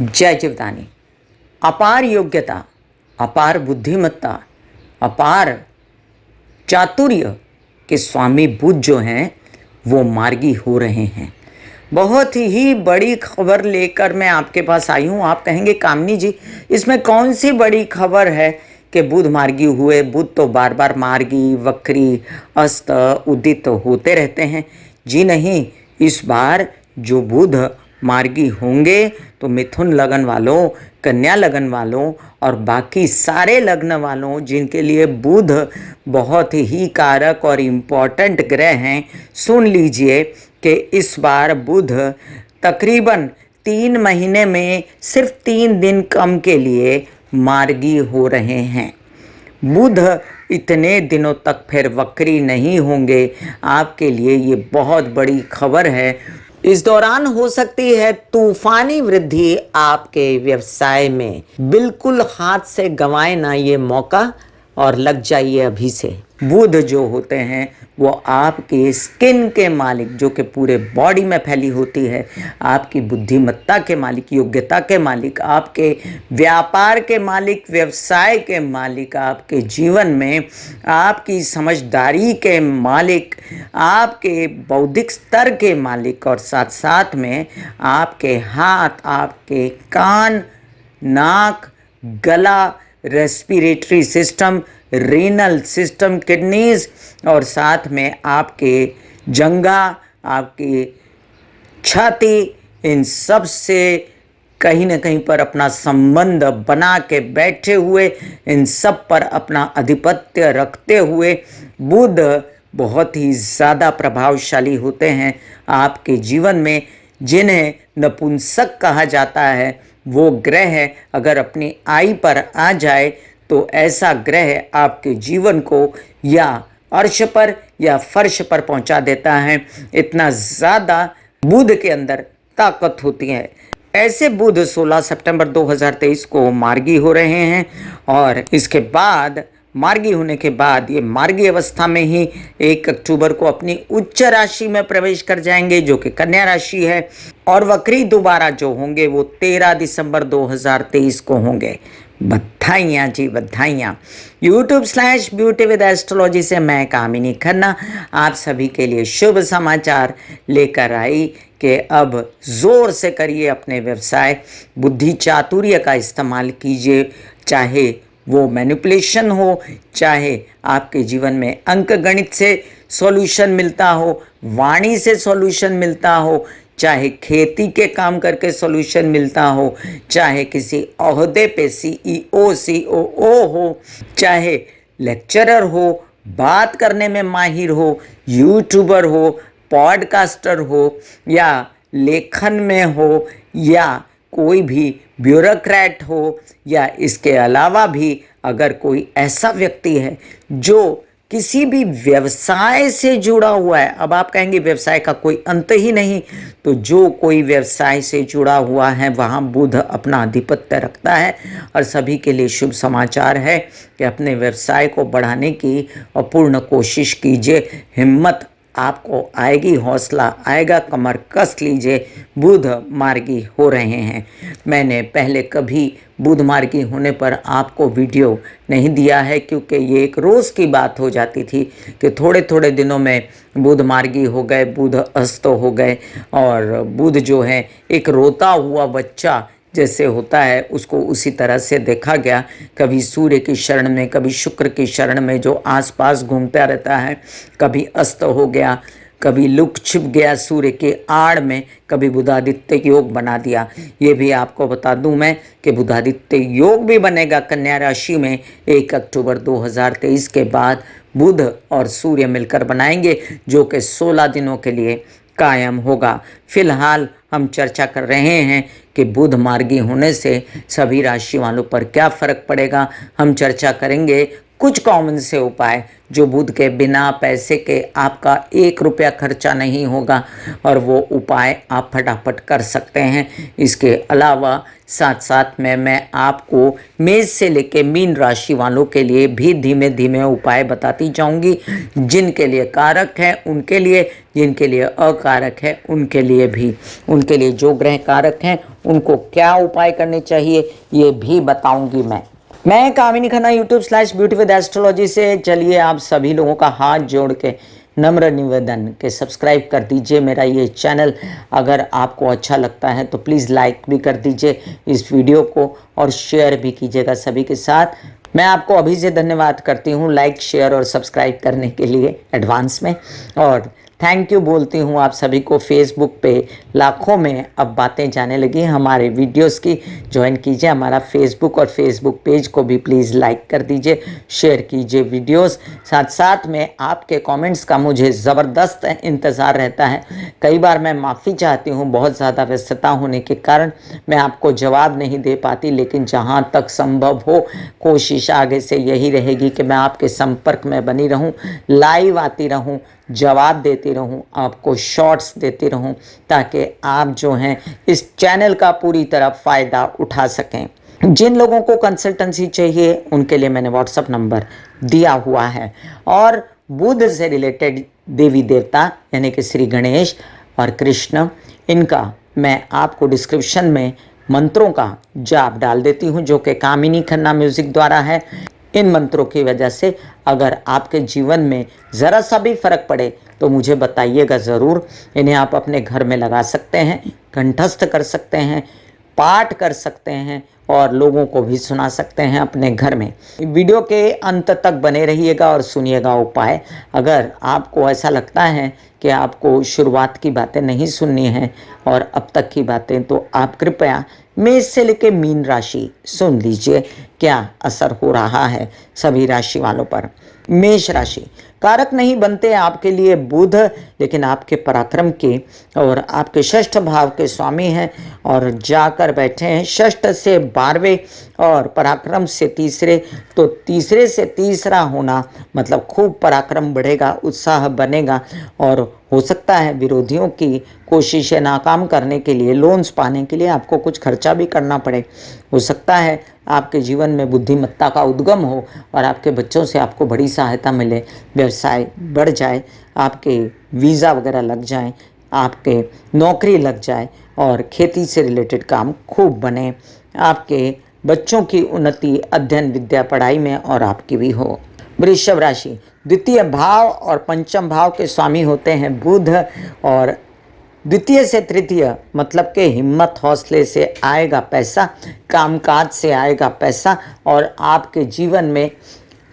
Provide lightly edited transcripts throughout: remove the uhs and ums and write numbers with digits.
जय जीवदानी। अपार योग्यता, अपार बुद्धिमत्ता, अपार चातुर्य के स्वामी बुध जो हैं वो मार्गी हो रहे हैं। बहुत ही बड़ी खबर लेकर मैं आपके पास आई हूँ। आप कहेंगे कामिनी जी इसमें कौन सी बड़ी खबर है कि बुध मार्गी हुए। बुध तो बार बार मार्गी, वक्री, अस्त, उदित होते रहते हैं। जी नहीं, इस बार जो बुध मार्गी होंगे तो मिथुन लगन वालों, कन्या लगन वालों और बाकी सारे लग्न वालों जिनके लिए बुध बहुत ही कारक और इम्पॉर्टेंट ग्रह हैं, सुन लीजिए कि इस बार बुध तकरीबन 3 महीने में सिर्फ 3 दिन कम के लिए मार्गी हो रहे हैं। बुध इतने दिनों तक फिर वक्री नहीं होंगे। आपके लिए ये बहुत बड़ी खबर है। इस दौरान हो सकती है तूफानी वृद्धि आपके व्यवसाय में। बिल्कुल हाथ से गंवाए ना ये मौका और लग जाइए अभी से। बुध जो होते हैं वो आपकी स्किन के मालिक, जो कि पूरे बॉडी में फैली होती है, आपकी बुद्धिमत्ता के मालिक, योग्यता के मालिक, आपके व्यापार के मालिक, व्यवसाय के मालिक, आपके जीवन में आपकी समझदारी के मालिक, आपके बौद्धिक स्तर के मालिक और साथ साथ में आपके हाथ, आपके कान, नाक, गला, respiratory system, renal system, kidneys और साथ में आपके जंघा, आपकी छाती, इन सब से कहीं न कहीं पर अपना संबंध बना के बैठे हुए, इन सब पर अपना आधिपत्य रखते हुए बुध बहुत ही ज़्यादा प्रभावशाली होते हैं आपके जीवन में। जिन्हें नपुंसक कहा जाता है वो ग्रह अगर अपनी आई पर आ जाए तो ऐसा ग्रह आपके जीवन को या अर्श पर या फर्श पर पहुंचा देता है। इतना ज़्यादा बुध के अंदर ताकत होती है। ऐसे बुध 16 सितंबर 2023 को मार्गी हो रहे हैं और इसके बाद मार्गी होने के बाद ये मार्गी अवस्था में ही 1 अक्टूबर को अपनी उच्च राशि में प्रवेश कर जाएंगे जो कि कन्या राशि है। और वक्री दोबारा जो होंगे वो 13 दिसंबर 2023 को होंगे। बधाइयाँ जी, बधाइयाँ। YouTube/Beauty with Astrology से मैं कामिनी खन्ना आप सभी के लिए शुभ समाचार लेकर आई कि अब ज़ोर से करिए अपने व्यवसाय, बुद्धि चातुर्य का इस्तेमाल कीजिए। चाहे वो मैनिपुलेशन हो, चाहे आपके जीवन में अंक गणित से सॉल्यूशन मिलता हो, वाणी से सॉल्यूशन मिलता हो, चाहे खेती के काम करके सॉल्यूशन मिलता हो, चाहे किसी ओहदे पे CEO COO हो, चाहे लेक्चरर हो, बात करने में माहिर हो, यूट्यूबर हो, पॉडकास्टर हो या लेखन में हो या कोई भी ब्यूरोक्रेट हो या इसके अलावा भी अगर कोई ऐसा व्यक्ति है जो किसी भी व्यवसाय से जुड़ा हुआ है। अब आप कहेंगे व्यवसाय का कोई अंत ही नहीं, तो जो कोई व्यवसाय से जुड़ा हुआ है वहाँ बुध अपना आधिपत्य रखता है। और सभी के लिए शुभ समाचार है कि अपने व्यवसाय को बढ़ाने की अपूर्ण कोशिश कीजिए। हिम्मत आपको आएगी, हौसला आएगा, कमर कस लीजिए। बुध मार्गी हो रहे हैं। मैंने पहले कभी बुध मार्गी होने पर आपको वीडियो नहीं दिया है क्योंकि ये एक रोज़ की बात हो जाती थी कि थोड़े थोड़े दिनों में बुध मार्गी हो गए, बुध अस्त हो गए। और बुध जो है एक रोता हुआ बच्चा जैसे होता है उसको उसी तरह से देखा गया। कभी सूर्य की शरण में, कभी शुक्र की शरण में जो आसपास घूमता रहता है, कभी अस्त हो गया, कभी लुक छिप गया सूर्य के आड़ में, कभी बुधादित्य योग बना दिया। ये भी आपको बता दूं मैं कि बुधादित्य योग भी बनेगा कन्या राशि में 1 अक्टूबर 2023 के बाद। बुध और सूर्य मिलकर बनाएंगे जो कि 16 दिनों के लिए कायम होगा। फिलहाल हम चर्चा कर रहे हैं कि बुध मार्गी होने से सभी राशि वालों पर क्या फ़र्क पड़ेगा। हम चर्चा करेंगे कुछ कॉमन से उपाय जो बुध के बिना पैसे के आपका 1 रुपया खर्चा नहीं होगा और वो उपाय आप फटाफट कर सकते हैं। इसके अलावा साथ साथ में मैं आपको मेष से लेके मीन राशि वालों के लिए भी धीमे धीमे उपाय बताती जाऊंगी। जिनके लिए कारक है उनके लिए, जिनके लिए अकारक है उनके लिए भी, उनके लिए जो ग्रह कारक हैं उनको क्या उपाय करने चाहिए ये भी बताऊंगी। मैं कामिनी खन्ना YouTube/ब्यूटी विद एस्ट्रोलॉजी से। चलिए आप सभी लोगों का हाथ जोड़ के नम्र निवेदन के सब्सक्राइब कर दीजिए मेरा ये चैनल। अगर आपको अच्छा लगता है तो प्लीज़ लाइक भी कर दीजिए इस वीडियो को और शेयर भी कीजिएगा सभी के साथ। मैं आपको अभी से धन्यवाद करती हूँ लाइक, शेयर और सब्सक्राइब करने के लिए एडवांस में, और थैंक यू बोलती हूँ आप सभी को। फेसबुक पे लाखों में अब बातें जाने लगी हमारे वीडियोस की। ज्वाइन कीजिए हमारा फेसबुक और फेसबुक पेज को भी प्लीज़ लाइक कर दीजिए, शेयर कीजिए वीडियोस। साथ साथ में आपके कमेंट्स का मुझे ज़बरदस्त इंतज़ार रहता है। कई बार मैं माफ़ी चाहती हूँ, बहुत ज़्यादा व्यस्तता होने के कारण मैं आपको जवाब नहीं दे पाती, लेकिन जहाँ तक संभव हो कोशिश आगे से यही रहेगी कि मैं आपके संपर्क में बनी रहूँ, लाइव आती रहूँ, जवाब देती रहूं, आपको शॉर्ट्स देती रहूं, ताकि आप जो हैं इस चैनल का पूरी तरह फ़ायदा उठा सकें। जिन लोगों को कंसल्टेंसी चाहिए उनके लिए मैंने व्हाट्सएप नंबर दिया हुआ है। और बुध से रिलेटेड देवी देवता यानी कि श्री गणेश और कृष्ण, इनका मैं आपको डिस्क्रिप्शन में मंत्रों का जाप डाल देती हूँ जो कि कामिनी खन्ना म्यूज़िक द्वारा है। इन मंत्रों की वजह से अगर आपके जीवन में ज़रा सा भी फ़र्क पड़े तो मुझे बताइएगा ज़रूर। इन्हें आप अपने घर में लगा सकते हैं, कंठस्थ कर सकते हैं, पाठ कर सकते हैं और लोगों को भी सुना सकते हैं अपने घर में। वीडियो के अंत तक बने रहिएगा और सुनिएगा उपाय। अगर आपको ऐसा लगता है कि आपको शुरुआत की बातें नहीं सुननी हैं और अब तक की बातें, तो आप कृपया मेष से लेकर मीन राशि सुन लीजिए क्या असर हो रहा है सभी राशि वालों पर। मेष राशि कारक नहीं बनते आपके लिए बुध, लेकिन आपके पराक्रम के और आपके षष्ठ भाव के स्वामी हैं और जाकर बैठे हैं षष्ठ से 12वें और पराक्रम से तीसरे। तो तीसरे से तीसरा होना मतलब खूब पराक्रम बढ़ेगा, उत्साह बनेगा और हो सकता है विरोधियों की कोशिशें नाकाम करने के लिए, लोन्स पाने के लिए आपको कुछ खर्चा भी करना पड़े। हो सकता है आपके जीवन में बुद्धिमत्ता का उद्गम हो और आपके बच्चों से आपको बड़ी सहायता मिले, व्यवसाय बढ़ जाए, आपके वीज़ा वगैरह लग जाएं, आपके नौकरी लग जाए और खेती से रिलेटेड काम खूब बने, आपके बच्चों की उन्नति अध्ययन विद्या पढ़ाई में और आपकी भी हो। वृषभ राशि द्वितीय भाव और पंचम भाव के स्वामी होते हैं बुध, और द्वितीय से तृतीय मतलब कि हिम्मत हौसले से आएगा पैसा, कामकाज से आएगा पैसा, और आपके जीवन में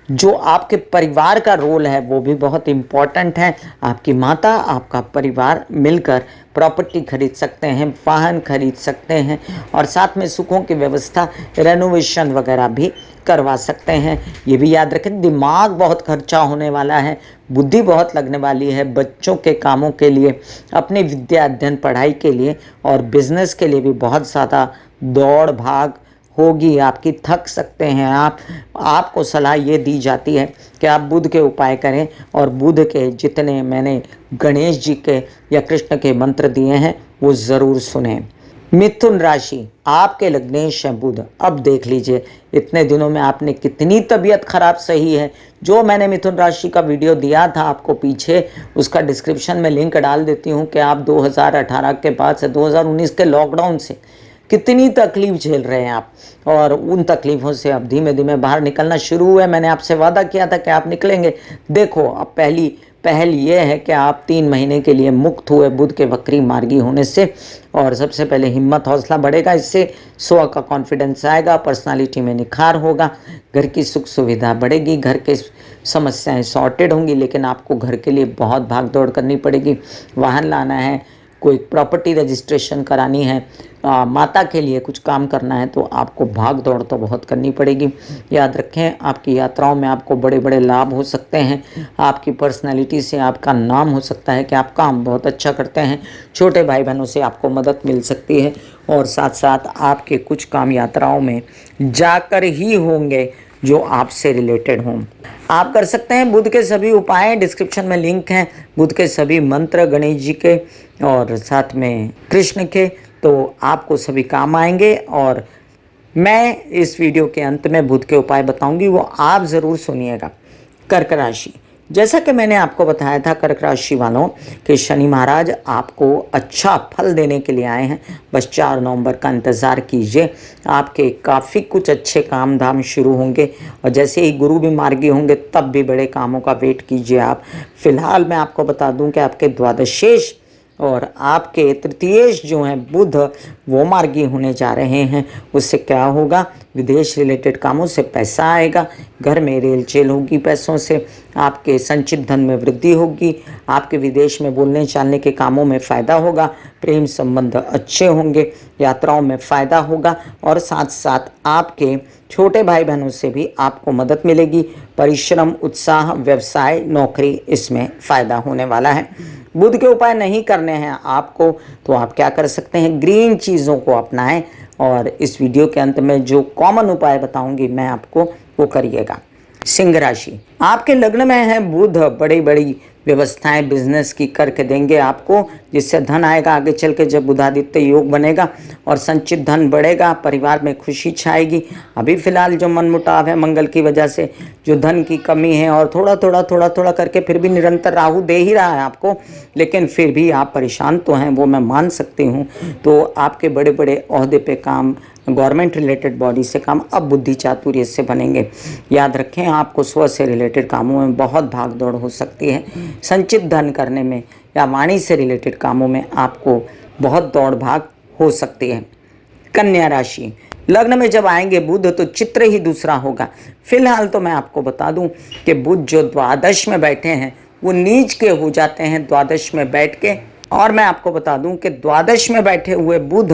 जो आपके परिवार का रोल है वो भी बहुत इम्पॉर्टेंट है। आपकी माता, आपका परिवार मिलकर प्रॉपर्टी खरीद सकते हैं, वाहन खरीद सकते हैं और साथ में सुखों की व्यवस्था, रेनोवेशन वगैरह भी करवा सकते हैं। ये भी याद रखें दिमाग बहुत खर्चा होने वाला है, बुद्धि बहुत लगने वाली है बच्चों के कामों के लिए, अपनी विद्या अध्ययन पढ़ाई के लिए और बिजनेस के लिए भी बहुत ज़्यादा दौड़ भाग होगी आपकी, थक सकते हैं आप। आपको सलाह ये दी जाती है कि आप बुध के उपाय करें और बुध के जितने मैंने गणेश जी के या कृष्ण के मंत्र दिए हैं वो ज़रूर सुने। मिथुन राशि आपके लग्नेश है बुध। अब देख लीजिए इतने दिनों में आपने कितनी तबीयत खराब सही है। जो मैंने मिथुन राशि का वीडियो दिया था आपको पीछे, उसका डिस्क्रिप्शन में लिंक डाल देती हूँ कि आप 2018 के बाद से 2019 के लॉकडाउन से कितनी तकलीफ झेल रहे हैं आप, और उन तकलीफ़ों से अब धीमे धीमे बाहर निकलना शुरू हुआ। मैंने आपसे वादा किया था कि आप निकलेंगे। देखो अब पहल ये है कि आप 3 महीने के लिए मुक्त हुए बुध के वक्री मार्गी होने से, और सबसे पहले हिम्मत हौसला बढ़ेगा, इससे स्व का कॉन्फिडेंस आएगा, पर्सनालिटी में निखार होगा, घर की सुख सुविधा बढ़ेगी, घर के समस्याएं सॉर्टेड होंगी। लेकिन आपको घर के लिए बहुत भाग दौड़ करनी पड़ेगी, वाहन लाना है, कोई प्रॉपर्टी रजिस्ट्रेशन करानी है, माता के लिए कुछ काम करना है, तो आपको भाग दौड़ तो बहुत करनी पड़ेगी। याद रखें आपकी यात्राओं में आपको बड़े बड़े लाभ हो सकते हैं। आपकी पर्सनैलिटी से आपका नाम हो सकता है कि आप काम बहुत अच्छा करते हैं। छोटे भाई बहनों से आपको मदद मिल सकती है और साथ साथ आपके कुछ काम यात्राओं में जाकर ही होंगे जो आपसे रिलेटेड हों। आप कर सकते हैं बुध के सभी उपाय, डिस्क्रिप्शन में लिंक हैं, बुध के सभी मंत्र, गणेश जी के और साथ में कृष्ण के, तो आपको सभी काम आएंगे। और मैं इस वीडियो के अंत में बुध के उपाय बताऊंगी, वो आप ज़रूर सुनिएगा। कर्क राशि, जैसा कि मैंने आपको बताया था कर्क राशि वालों कि शनि महाराज आपको अच्छा फल देने के लिए आए हैं। बस 4 नवंबर का इंतज़ार कीजिए, आपके काफ़ी कुछ अच्छे काम धाम शुरू होंगे। और जैसे ही गुरु भी मार्गी होंगे तब भी बड़े कामों का वेट कीजिए आप। फिलहाल मैं आपको बता दूं कि आपके द्वादशेश और आपके तृतीयेश जो हैं बुध, वो मार्गी होने जा रहे हैं। उससे क्या होगा, विदेश रिलेटेड कामों से पैसा आएगा, घर में रेलचेल होगी, पैसों से आपके संचित धन में वृद्धि होगी, आपके विदेश में बोलने चालने के कामों में फ़ायदा होगा, प्रेम संबंध अच्छे होंगे, यात्राओं में फ़ायदा होगा और साथ साथ आपके छोटे भाई बहनों से भी आपको मदद मिलेगी। परिश्रम, उत्साह, व्यवसाय, नौकरी, इसमें फ़ायदा होने वाला है। बुध के उपाय नहीं करने हैं आपको तो आप क्या कर सकते हैं, ग्रीन चीज़ों को अपनाएं और इस वीडियो के अंत में जो कॉमन उपाय बताऊंगी मैं आपको, वो करिएगा। सिंह राशि, आपके लग्न में है बुध, बड़ी बड़ी व्यवस्थाएं बिजनेस की करके देंगे आपको, जिससे धन आएगा आगे चल के जब बुधादित्य योग बनेगा और संचित धन बढ़ेगा, परिवार में खुशी छाएगी। अभी फिलहाल जो मनमुटाव है मंगल की वजह से, जो धन की कमी है और थोड़ा थोड़ा करके फिर भी निरंतर राहु दे ही रहा है आपको, लेकिन फिर भी आप परेशान तो हैं, वो मैं मान सकती हूँ। तो आपके बड़े बड़े ओहदे पे काम, गवर्नमेंट रिलेटेड बॉडी से काम अब बुद्धि चातुर्य से बनेंगे। याद रखें, आपको स्व से रिलेटेड कामों में बहुत भाग दौड़ हो सकती है। संचित धन करने में या वाणी से रिलेटेड कामों में आपको बहुत दौड़ भाग हो सकती है। कन्या राशि, लग्न में जब आएंगे बुध तो चित्र ही दूसरा होगा। फिलहाल तो मैं आपको बता दूं कि बुध जो द्वादश में बैठे हैं वो नीच के हो जाते हैं द्वादश में बैठ के, और मैं आपको बता दूं कि द्वादश में बैठे हुए बुध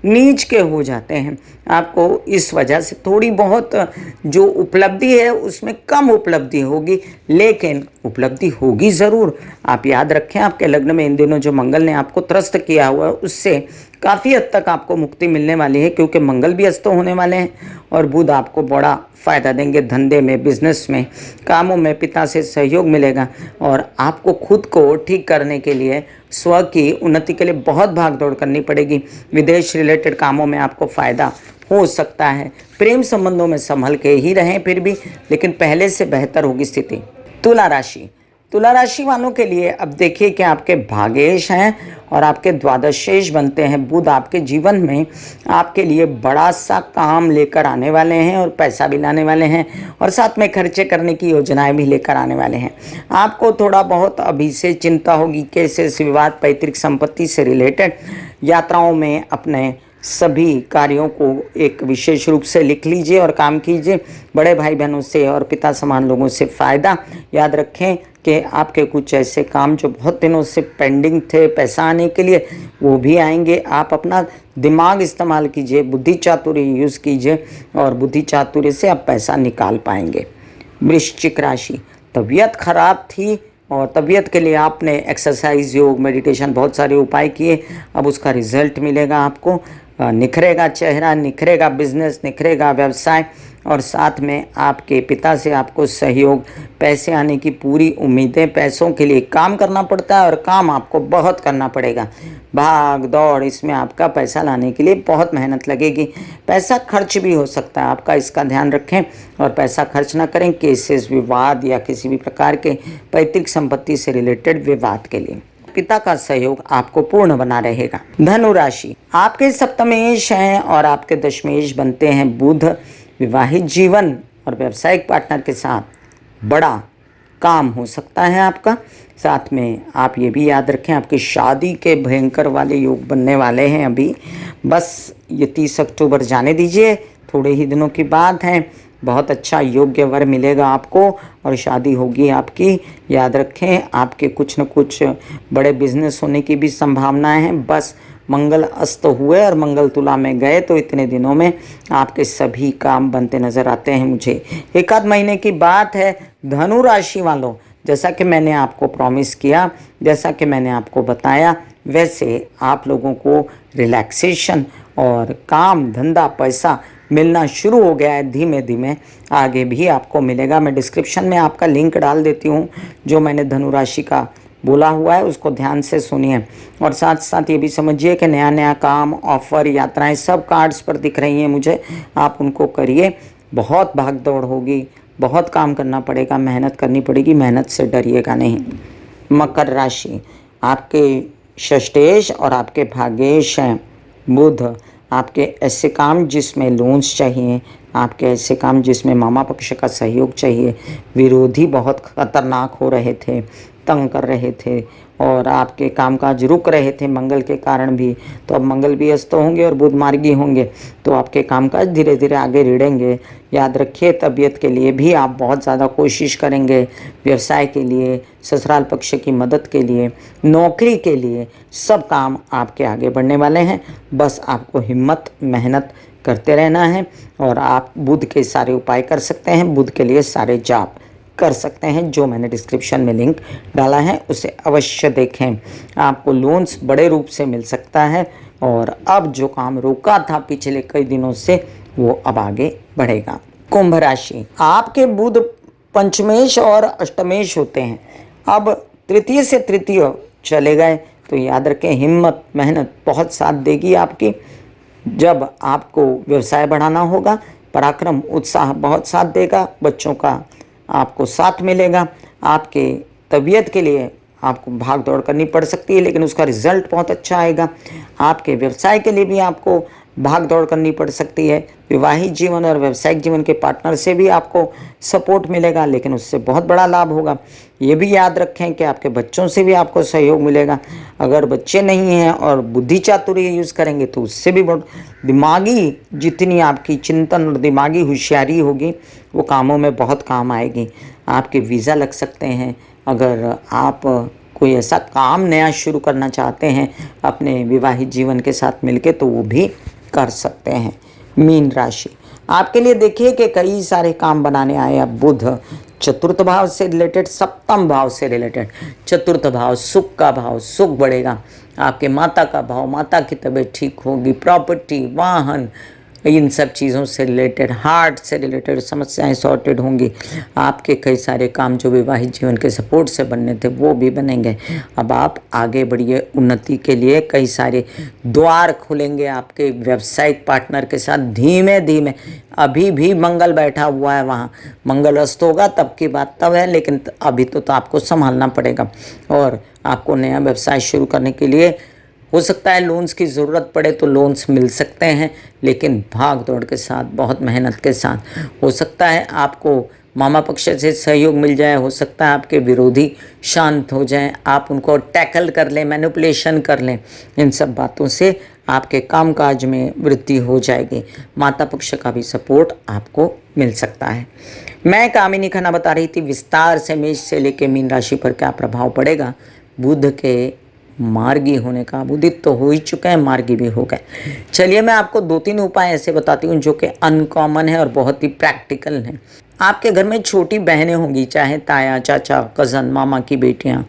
नीच के हो जाते हैं। आपको इस वजह से थोड़ी बहुत जो उपलब्धि है उसमें कम उपलब्धि होगी, लेकिन उपलब्धि होगी ज़रूर। आप याद रखें, आपके लग्न में इन दिनों जो मंगल ने आपको त्रस्त किया हुआ है उससे काफ़ी हद तक आपको मुक्ति मिलने वाली है, क्योंकि मंगल भी अस्त होने वाले हैं और बुध आपको बड़ा फ़ायदा देंगे। धंधे में, बिजनेस में, कामों में पिता से सहयोग मिलेगा और आपको खुद को ठीक करने के लिए, स्व की उन्नति के लिए बहुत भाग दौड़ करनी पड़ेगी। विदेश रिलेटेड कामों में आपको फ़ायदा हो सकता है। प्रेम संबंधों में संभल के ही रहें फिर भी, लेकिन पहले से बेहतर होगी स्थिति। तुला राशि, तुला राशि वालों के लिए अब देखिए कि आपके भागेश हैं और आपके द्वादशेश बनते हैं। बुध आपके जीवन में आपके लिए बड़ा सा काम लेकर आने वाले हैं और पैसा भी लाने वाले हैं और साथ में खर्चे करने की योजनाएं भी लेकर आने वाले हैं। आपको थोड़ा बहुत अभी से चिंता होगी, केसेस, विवाद, पैतृक संपत्ति से रिलेटेड, यात्राओं में अपने सभी कार्यों को एक विशेष रूप से लिख लीजिए और काम कीजिए। बड़े भाई बहनों से और पिता समान लोगों से फ़ायदा। याद रखें कि आपके कुछ ऐसे काम जो बहुत दिनों से पेंडिंग थे पैसा आने के लिए, वो भी आएंगे। आप अपना दिमाग इस्तेमाल कीजिए, बुद्धि चातुर्य यूज़ कीजिए और बुद्धि चातुर्य से आप पैसा निकाल पाएंगे। वृश्चिक राशि, तबीयत खराब थी और तबीयत के लिए आपने एक्सरसाइज, योग, मेडिटेशन, बहुत सारे उपाय किए, अब उसका रिजल्ट मिलेगा आपको। निखरेगा चेहरा, निखरेगा बिजनेस, निखरेगा व्यवसाय और साथ में आपके पिता से आपको सहयोग, पैसे आने की पूरी उम्मीदें। पैसों के लिए काम करना पड़ता है और काम आपको बहुत करना पड़ेगा। भाग दौड़, इसमें आपका पैसा लाने के लिए बहुत मेहनत लगेगी। पैसा खर्च भी हो सकता है आपका, इसका ध्यान रखें और पैसा खर्च ना करें केसेस, विवाद या किसी भी प्रकार के पैतृक संपत्ति से रिलेटेड विवाद के लिए। पिता का सहयोग आपको पूर्ण बना रहेगा। धनु राशि, आपके सप्तमेश हैं और आपके दशमेश बनते हैं बुध। विवाहित जीवन और व्यावसायिक पार्टनर के साथ बड़ा काम हो सकता है आपका। साथ में आप ये भी याद रखें, आपकी शादी के भयंकर वाले योग बनने वाले हैं। अभी बस ये 30 अक्टूबर जाने दीजिए, थोड़े ही दिनों की बात है। बहुत अच्छा योग्य वर मिलेगा आपको और शादी होगी आपकी। याद रखें, आपके कुछ न कुछ बड़े बिजनेस होने की भी संभावनाएं हैं। बस मंगल अस्त हुए और मंगल तुला में गए तो इतने दिनों में आपके सभी काम बनते नजर आते हैं मुझे। 1 आध महीने की बात है। धनु राशि वालों, जैसा कि मैंने आपको प्रॉमिस किया, जैसा कि मैंने आपको बताया, वैसे आप लोगों को रिलैक्सेशन और काम धंधा पैसा मिलना शुरू हो गया है धीमे धीमे, आगे भी आपको मिलेगा। मैं डिस्क्रिप्शन में आपका लिंक डाल देती हूँ, जो मैंने धनु राशि का बोला हुआ है उसको ध्यान से सुनिए। और साथ साथ ये भी समझिए कि नया नया काम, ऑफर, यात्राएं सब कार्ड्स पर दिख रही हैं मुझे, आप उनको करिए। बहुत भाग दौड़ होगी, बहुत काम करना पड़ेगा, मेहनत करनी पड़ेगी, मेहनत से डरिएगा नहीं। मकर राशि, आपके षष्ठेश और आपके भाग्येश हैं बुध। आपके ऐसे काम जिसमें लोन्स चाहिए, आपके ऐसे काम जिसमें मामा पक्ष का सहयोग चाहिए, विरोधी बहुत खतरनाक हो रहे थे, तंग कर रहे थे और आपके कामकाज रुक रहे थे मंगल के कारण भी, तो अब मंगल भी अस्त होंगे और बुध मार्गी होंगे, तो आपके कामकाज धीरे धीरे आगे ऋढ़ेंगे। याद रखिए, तबीयत के लिए भी आप बहुत ज़्यादा कोशिश करेंगे, व्यवसाय के लिए, ससुराल पक्ष की मदद के लिए, नौकरी के लिए, सब काम आपके आगे बढ़ने वाले हैं। बस आपको हिम्मत, मेहनत करते रहना है। और आप बुध के सारे उपाय कर सकते हैं, बुध के लिए सारे जाप कर सकते हैं, जो मैंने डिस्क्रिप्शन में लिंक डाला है उसे अवश्य देखें। आपको लोन्स बड़े रूप से मिल सकता है और अब जो काम रुका था पिछले कई दिनों से वो अब आगे बढ़ेगा। कुंभ राशि, आपके बुध पंचमेश और अष्टमेश होते हैं, अब तृतीय से तृतीय चले गए, तो याद रखें हिम्मत मेहनत बहुत साथ देगी आपकी। जब आपको व्यवसाय बढ़ाना होगा, पराक्रम उत्साह बहुत साथ देगा, बच्चों का आपको साथ मिलेगा। आपके तबीयत के लिए आपको भाग दौड़ करनी पड़ सकती है, लेकिन उसका रिजल्ट बहुत अच्छा आएगा। आपके व्यवसाय के लिए भी आपको भाग दौड़ करनी पड़ सकती है। विवाहित जीवन और व्यावसायिक जीवन के पार्टनर से भी आपको सपोर्ट मिलेगा, लेकिन उससे बहुत बड़ा लाभ होगा। ये भी याद रखें कि आपके बच्चों से भी आपको सहयोग मिलेगा। अगर बच्चे नहीं हैं और बुद्धि चातुर्य यूज़ करेंगे तो उससे भी बहुत दिमागी, जितनी आपकी चिंतन और दिमागी होशियारी होगी वो कामों में बहुत काम आएगी। आपके वीज़ा लग सकते हैं। अगर आप कोई ऐसा काम नया शुरू करना चाहते हैं अपने विवाहित जीवन के साथ मिलके, तो वो भी कर सकते हैं। मीन राशि, आपके लिए देखिए कि कई सारे काम बनाने आए। अब बुध चतुर्थ भाव से रिलेटेड, सप्तम भाव से रिलेटेड, चतुर्थ भाव सुख का भाव, सुख बढ़ेगा। आपके माता का भाव, माता की तबीयत ठीक होगी, प्रॉपर्टी, वाहन, इन सब चीज़ों से रिलेटेड, हार्ट से रिलेटेड समस्याएं सॉर्टेड होंगी। आपके कई सारे काम जो विवाहित जीवन के सपोर्ट से बनने थे वो भी बनेंगे। अब आप आगे बढ़िए, उन्नति के लिए कई सारे द्वार खुलेंगे आपके व्यावसायिक पार्टनर के साथ धीमे धीमे। अभी भी मंगल बैठा हुआ है वहाँ, मंगल अस्त होगा तब की बात तब है, लेकिन अभी तो आपको संभालना पड़ेगा। और आपको नया व्यवसाय शुरू करने के लिए हो सकता है लोन्स की ज़रूरत पड़े तो लोन्स मिल सकते हैं, लेकिन भाग दौड़ के साथ, बहुत मेहनत के साथ। हो सकता है आपको मामा पक्ष से सहयोग मिल जाए, हो सकता है आपके विरोधी शांत हो जाएं, आप उनको टैकल कर लें, मैनिपुलेशन कर लें। इन सब बातों से आपके कामकाज में वृद्धि हो जाएगी। माता पक्ष का भी सपोर्ट आपको मिल सकता है। मैं कामिनी खन्ना बता रही थी विस्तार से मेष से लेकर मीन राशि पर क्या प्रभाव पड़ेगा बुध के मार्गी होने का। बुधित तो हो ही चुके हैं, मार्गी भी हो गए। चलिए मैं आपको 2-3 उपाय ऐसे बताती हूँ जो कि अनकॉमन है और बहुत ही प्रैक्टिकल हैं। आपके घर में छोटी बहनें होंगी, चाहे ताया, चाचा, कज़न, मामा की बेटियाँ,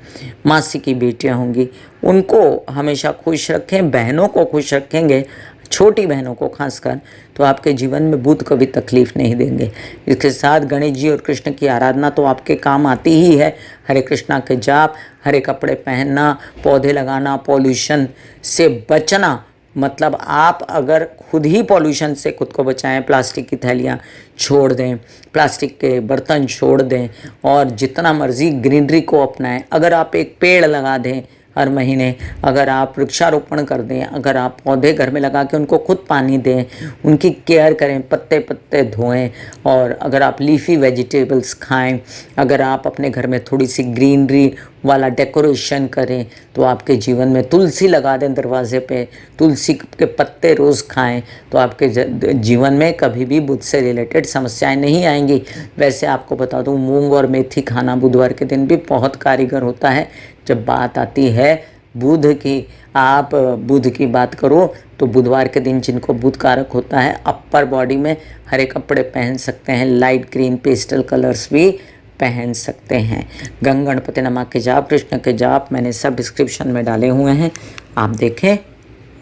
मासी की बेटियाँ होंगी, उनको हमेशा खुश रखें। बहनों को खुश रखेंगे, छोटी बहनों को खासकर, तो आपके जीवन में बुध कभी तकलीफ नहीं देंगे। इसके साथ गणेश जी और कृष्ण की आराधना तो आपके काम आती ही है। हरे कृष्णा के जाप, हरे कपड़े पहनना, पौधे लगाना, पॉल्यूशन से बचना। मतलब आप अगर खुद ही पॉल्यूशन से खुद को बचाएं, प्लास्टिक की थैलियाँ छोड़ दें, प्लास्टिक के बर्तन छोड़ दें और जितना मर्जी ग्रीनरी को अपनाएं। अगर आप एक पेड़ लगा दें हर महीने, अगर आप वृक्षारोपण कर दें, अगर आप पौधे घर में लगा के उनको खुद पानी दें, उनकी केयर करें, पत्ते पत्ते धोएं, और अगर आप लीफी वेजिटेबल्स खाएं, अगर आप अपने घर में थोड़ी सी ग्रीनरी वाला डेकोरेशन करें, तो आपके जीवन में तुलसी लगा दें दरवाजे पे, तुलसी के पत्ते रोज़ खाएं, तो आपके जीवन में कभी भी बुध से रिलेटेड समस्याएं नहीं आएंगी। वैसे आपको बता दूं, मूंग और मेथी खाना बुधवार के दिन भी बहुत कारीगर होता है। जब बात आती है बुध की, आप बुध की बात करो तो बुधवार के दिन जिनको बुध कारक होता है, अपर बॉडी में हरे कपड़े पहन सकते हैं, लाइट ग्रीन पेस्टल कलर्स भी पहन सकते हैं। गंगा गणपति नमः के जाप, कृष्ण के जाप मैंने सब डिस्क्रिप्शन में डाले हुए हैं, आप देखें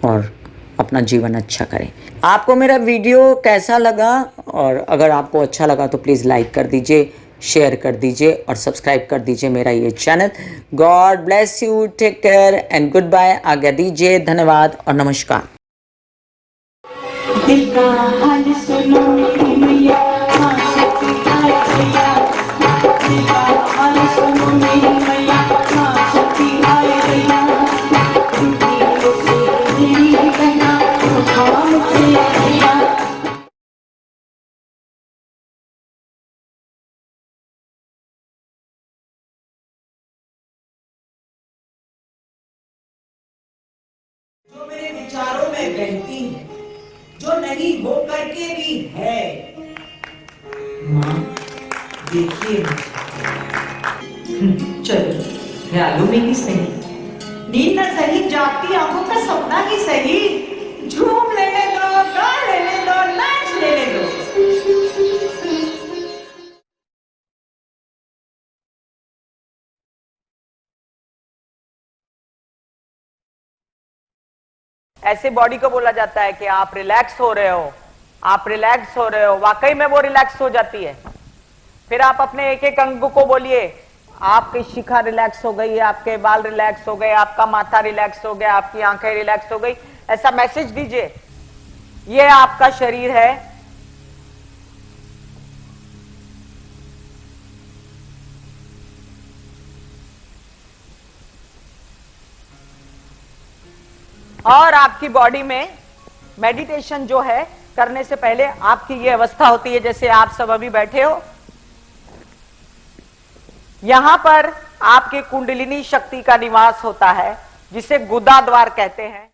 और अपना जीवन अच्छा करें। आपको मेरा वीडियो कैसा लगा, और अगर आपको अच्छा लगा तो प्लीज़ लाइक कर दीजिए, शेयर कर दीजिए और सब्सक्राइब कर दीजिए मेरा ये channel. God bless you, take care and good bye. आज्ञा दीजिए, धन्यवाद और नमस्कार। दिल का हाल सुनो मेरी मैया, सच्ची आए भैया। दिल का हाल सुनो मेरी मैया, सच्ची आए भैया। मेरी कहना तो काम से भैया। जो मेरे विचारों में बहती है, जो नहीं हो करके भी है। माँ देखिए, चलो ख्यालों में ही सही, नींद न सही, जागती आंखों का सपना ही सही। झूम लेने दो, गा लेने दो, नाच लेने दो। ऐसे बॉडी को बोला जाता है कि आप रिलैक्स हो रहे हो, आप रिलैक्स हो रहे हो। वाकई में वो रिलैक्स हो जाती है। फिर आप अपने एक एक अंग को बोलिए, आपकी शिखा रिलैक्स हो गई, आपके बाल रिलैक्स हो गए, आपका माथा रिलैक्स हो गया, आपकी आंखें रिलैक्स हो गई। ऐसा मैसेज दीजिए, ये आपका शरीर है, और आपकी बॉडी में मेडिटेशन जो है करने से पहले आपकी ये अवस्था होती है जैसे आप सब अभी बैठे हो। यहां पर आपके कुंडलिनी शक्ति का निवास होता है, जिसे गुदा द्वार कहते हैं।